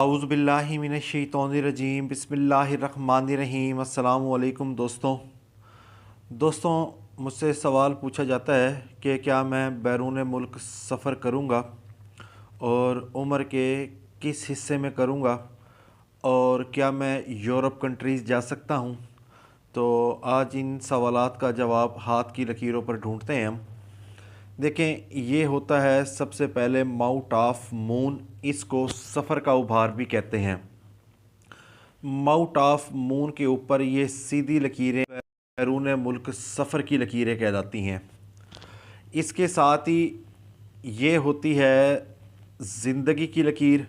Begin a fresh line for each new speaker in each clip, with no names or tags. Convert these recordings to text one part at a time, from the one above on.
औज़ुबिल्लाहि मिनश्शैतानिर्रजीम बिस्मिल्लाहिर्रहमानिर्रहीम। अस्सलामु अलैकुम दोस्तों, मुझसे सवाल पूछा जाता है कि क्या मैं बैरून मुल्क सफ़र करूँगा और उम्र के किस हिस्से में करूँगा और क्या मैं यूरोप कंट्रीज़ जा सकता हूँ। तो आज इन सवालात का जवाब हाथ की लकीरों पर ढूंढते हैं हम। देखें, ये होता है सबसे पहले माउंट ऑफ मून, इसको सफ़र का उभार भी कहते हैं। माउंट ऑफ मून के ऊपर ये सीधी लकीरें बैरून मुल्क सफ़र की लकीरें कहलाती हैं। इसके साथ ही ये होती है ज़िंदगी की लकीर।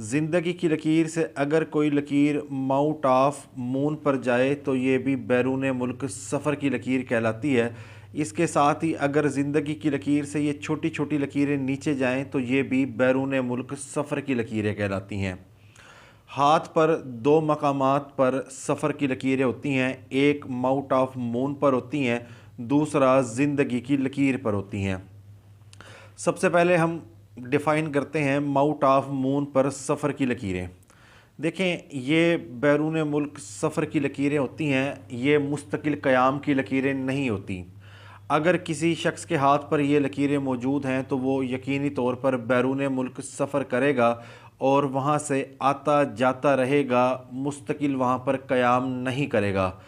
ज़िंदगी की लकीर से अगर कोई लकीर माउंट ऑफ मून पर जाए तो ये भी बैरून मुल्क सफ़र की लकीर कहलाती है। इसके साथ ही अगर ज़िंदगी की लकीर से ये छोटी छोटी लकीरें नीचे जाएं तो ये भी बैरून मुल्क सफ़र की लकीरें कहलाती हैं। हाथ पर दो मकामात पर सफ़र की लकीरें होती हैं, एक माउंट ऑफ मून पर होती हैं, दूसरा ज़िंदगी की लकीर पर होती हैं। सबसे पहले हम डिफ़ाइन करते हैं माउंट ऑफ मून पर सफ़र की लकीरें। देखें, ये बैरून मुल्क सफ़र की लकीरें होती हैं, ये मुस्तकिल क़याम की लकीरें नहीं होती। अगर किसी शख्स के हाथ पर ये लकीरें मौजूद हैं तो वो यकीनी तौर पर बैरून मुल्क सफ़र करेगा और वहाँ से आता जाता रहेगा, मुस्तकिल वहाँ पर क़याम नहीं करेगा।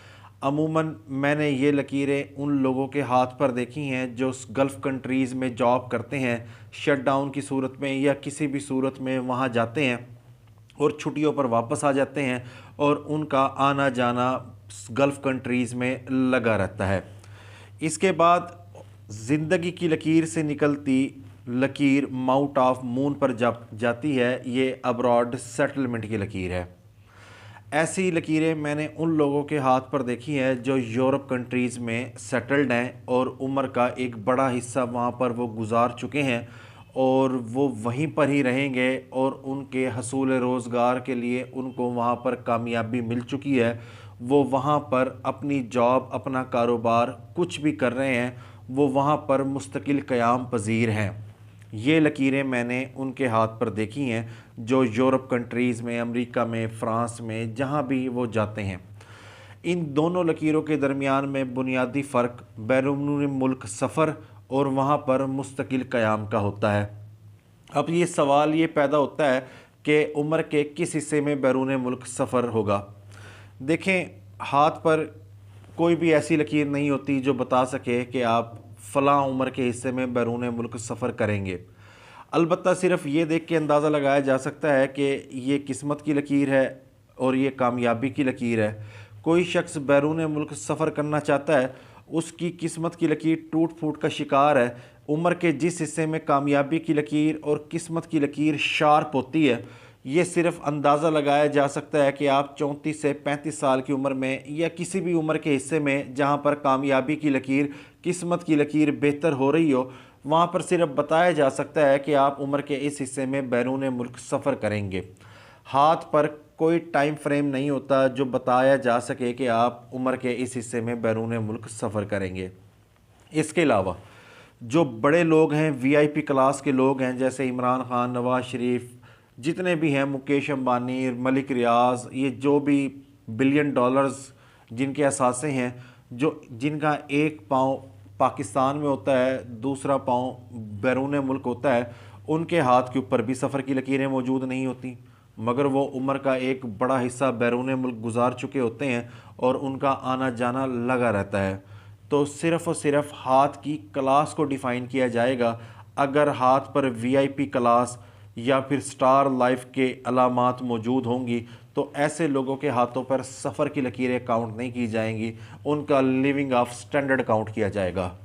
अमूमन मैंने ये लकीरें उन लोगों के हाथ पर देखी हैं जो गल्फ़ कंट्रीज़ में जॉब करते हैं, शट डाउन की सूरत में या किसी भी सूरत में वहाँ जाते हैं और छुट्टियों पर वापस आ जाते हैं और उनका आना जाना गल्फ़ कंट्रीज़ में लगा रहता है। इसके बाद ज़िंदगी की लकीर से निकलती लकीर माउंट ऑफ मून पर जाती है, ये अब्रॉड सेटलमेंट की लकीर है। ऐसी लकीरें मैंने उन लोगों के हाथ पर देखी हैं जो यूरोप कंट्रीज़ में सेटल्ड हैं और उम्र का एक बड़ा हिस्सा वहाँ पर वो गुजार चुके हैं और वो वहीं पर ही रहेंगे और उनके हसूल रोज़गार के लिए उनको वहाँ पर कामयाबी मिल चुकी है। वो वहाँ पर अपनी जॉब, अपना कारोबार कुछ भी कर रहे हैं, वो वहाँ पर मुस्तकिल क़याम पज़ीर हैं। ये लकीरें मैंने उनके हाथ पर देखी हैं जो यूरोप कंट्रीज़ में, अमेरिका में, फ़्रांस में, जहाँ भी वो जाते हैं। इन दोनों लकीरों के दरमियान में बुनियादी फ़र्क बैरून मुल्क सफ़र और वहाँ पर मुस्तकिल क़याम का होता है। अब ये सवाल ये पैदा होता है कि उम्र के किस हिस्से में बैरून मुल्क सफ़र होगा। देखें, हाथ पर कोई भी ऐसी लकीर नहीं होती जो बता सके कि आप फ़लाँ उम्र के हिस्से में बैरून मुल्क सफ़र करेंगे। अलबत्ता सिर्फ़ ये देख के अंदाज़ा लगाया जा सकता है कि ये किस्मत की लकीर है और ये कामयाबी की लकीर है। कोई शख्स बैरून मुल्क सफ़र करना चाहता है, उसकी किस्मत की लकीर टूट फूट का शिकार है। उम्र के जिस हिस्से में कामयाबी की लकीर और किस्मत की लकीर शार्प होती है, ये सिर्फ़ अंदाज़ा लगाया जा सकता है कि आप 34 से 35 साल की उम्र में या किसी भी उम्र के हिस्से में जहाँ पर कामयाबी की लकीर, किस्मत की लकीर बेहतर हो रही हो, वहाँ पर सिर्फ बताया जा सकता है कि आप उम्र के इस हिस्से में बैरून मुल्क सफ़र करेंगे। हाथ पर कोई टाइम फ्रेम नहीं होता जो बताया जा सके कि आप उम्र के इस हिस्से में बैरून मुल्क सफ़र करेंगे। इसके अलावा जो बड़े लोग हैं, वीआईपी क्लास के लोग हैं, जैसे इमरान खान, नवाज़ शरीफ, जितने भी हैं, मुकेश अंबानी, मलिक रियाज, ये जो भी बिलियन डॉलर्स जिनके असासे हैं, जो जिनका एक पाँव पाकिस्तान में होता है, दूसरा पाँव बैरून मुल्क होता है, उनके हाथ के ऊपर भी सफ़र की लकीरें मौजूद नहीं होती, मगर वो उम्र का एक बड़ा हिस्सा बैरून मुल्क गुजार चुके होते हैं और उनका आना जाना लगा रहता है। तो सिर्फ़ और सिर्फ हाथ की क्लास को डिफ़ाइन किया जाएगा। अगर हाथ पर वीआईपी क्लास या फिर स्टार लाइफ के अलामात मौजूद होंगी तो ऐसे लोगों के हाथों पर सफ़र की लकीरें काउंट नहीं की जाएंगी, उनका लिविंग ऑफ स्टैंडर्ड काउंट किया जाएगा।